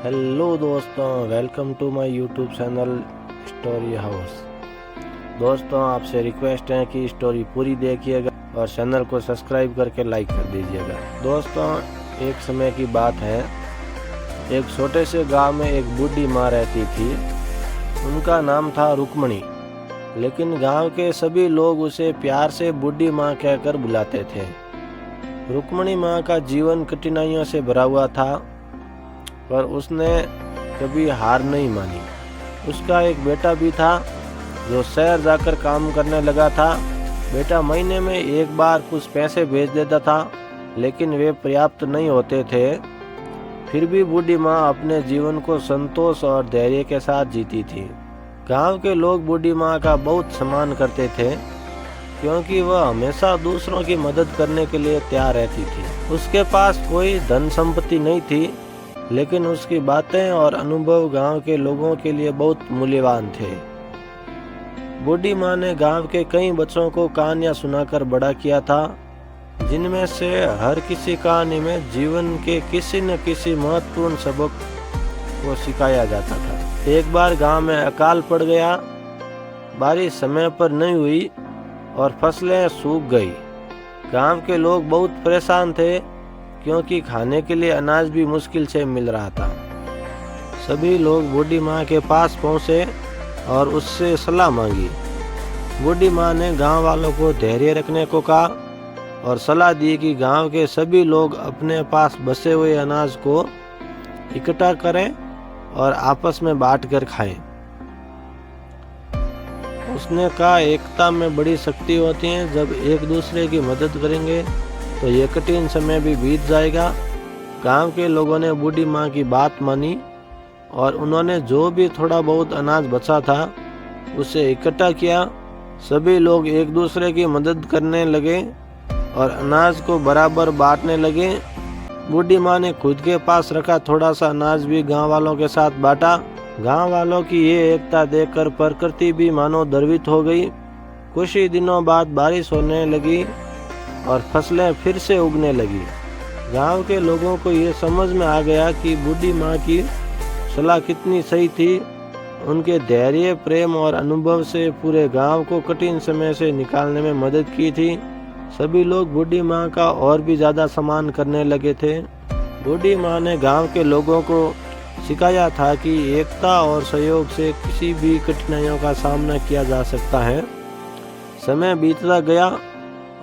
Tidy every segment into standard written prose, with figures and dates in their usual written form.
Hello दोस्तों, welcome to my YouTube channel story house. दोस्तों, आपसे रिक्वेस्ट है कि स्टोरी पूरी देखिएगा और चैनल को सब्सक्राइब करके लाइक कर दीजिएगा। दोस्तों, एक समय की बात है, एक छोटे से गांव में एक बूढ़ी माँ रहती थी। उनका नाम था रुक्मणी, लेकिन गांव के सभी लोग उसे प्यार से बूढ़ी माँ कहकर बुलाते थे। रुक्मणी माँ का जीवन कठिनाइयों से भरा हुआ था, पर उसने कभी हार नहीं मानी। उसका एक बेटा भी था जो शहर जाकर काम करने लगा था। बेटा महीने में एक बार कुछ पैसे भेज देता था, लेकिन वे पर्याप्त नहीं होते थे। फिर भी बूढ़ी माँ अपने जीवन को संतोष और धैर्य के साथ जीती थी। गांव के लोग बूढ़ी माँ का बहुत सम्मान करते थे, क्योंकि वह हमेशा दूसरों की मदद करने के लिए तैयार रहती थी। उसके पास कोई धन संपत्ति नहीं थी, लेकिन उसकी बातें और अनुभव गांव के लोगों के लिए बहुत मूल्यवान थे। बूढ़ी माँ ने गांव के कई बच्चों को कहानियां सुनाकर बड़ा किया था, जिनमें से हर किसी कहानी में जीवन के किसी न किसी महत्वपूर्ण सबक को सिखाया जाता था। एक बार गांव में अकाल पड़ गया, बारिश समय पर नहीं हुई और फसलें सूख गई। गांव के लोग बहुत परेशान थे, क्योंकि खाने के लिए अनाज भी मुश्किल से मिल रहा था। सभी लोग बूढ़ी माँ के पास पहुँचे और उससे सलाह मांगी। बूढ़ी माँ ने गांव वालों को धैर्य रखने को कहा और सलाह दी कि गांव के सभी लोग अपने पास बचे हुए अनाज को इकट्ठा करें और आपस में बांट कर खाएं। उसने कहा, एकता में बड़ी शक्ति होती है। जब एक दूसरे की मदद करेंगे तो ये कठिन समय भी बीत जाएगा। गांव के लोगों ने बूढ़ी माँ की बात मानी और उन्होंने जो भी थोड़ा बहुत अनाज बचा था उसे इकट्ठा किया। सभी लोग एक दूसरे की मदद करने लगे और अनाज को बराबर बांटने लगे। बूढ़ी माँ ने खुद के पास रखा थोड़ा सा अनाज भी गांव वालों के साथ बांटा। गांव वालों की ये एकता देखकर प्रकृति भी मानो द्रवित हो गई। कुछ ही दिनों बाद बारिश होने लगी और फसलें फिर से उगने लगी। गांव के लोगों को ये समझ में आ गया कि बूढ़ी माँ की सलाह कितनी सही थी। उनके धैर्य, प्रेम और अनुभव से पूरे गांव को कठिन समय से निकालने में मदद की थी। सभी लोग बूढ़ी माँ का और भी ज्यादा सम्मान करने लगे थे। बूढ़ी माँ ने गांव के लोगों को सिखाया था कि एकता और सहयोग से किसी भी कठिनाइयों का सामना किया जा सकता है। समय बीतता गया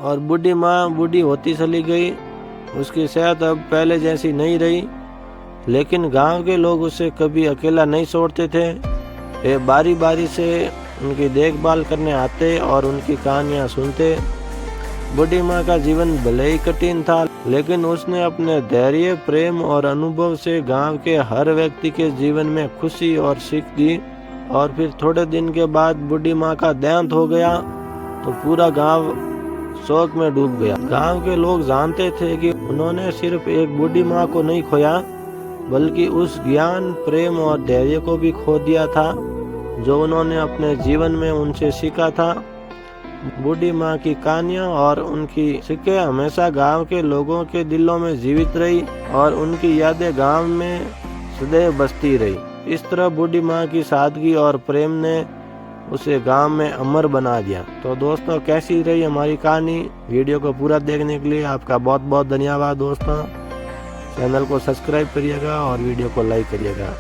और बूढ़ी माँ बूढ़ी होती चली गई। उसकी सेहत अब पहले जैसी नहीं रही, लेकिन गांव के लोग उसे कभी अकेला नहीं छोड़ते थे। वे बारी बारी से उनकी देखभाल करने आते और उनकी कहानियाँ सुनते। बूढ़ी माँ का जीवन भले ही कठिन था, लेकिन उसने अपने धैर्य, प्रेम और अनुभव से गांव के हर व्यक्ति के जीवन में खुशी और सीख दी। और फिर थोड़े दिन के बाद बूढ़ी माँ का देहांत हो गया तो पूरा गांव शोक में डूब गया। गांव के लोग जानते थे कि उन्होंने सिर्फ एक बूढ़ी माँ को नहीं खोया, बल्कि उस ज्ञान, प्रेम और धैर्य को भी खो दिया था जो उन्होंने अपने जीवन में उनसे सीखा था। बूढ़ी माँ की कहानियाँ और उनकी सीखें हमेशा गांव के लोगों के दिलों में जीवित रही और उनकी यादें गांव में सदैव बसती रही। इस तरह बूढ़ी माँ की सादगी और प्रेम ने उसे गांव में अमर बना दिया। तो दोस्तों, कैसी रही हमारी कहानी? वीडियो को पूरा देखने के लिए आपका बहुत बहुत धन्यवाद। दोस्तों, चैनल को सब्सक्राइब करिएगा और वीडियो को लाइक करिएगा।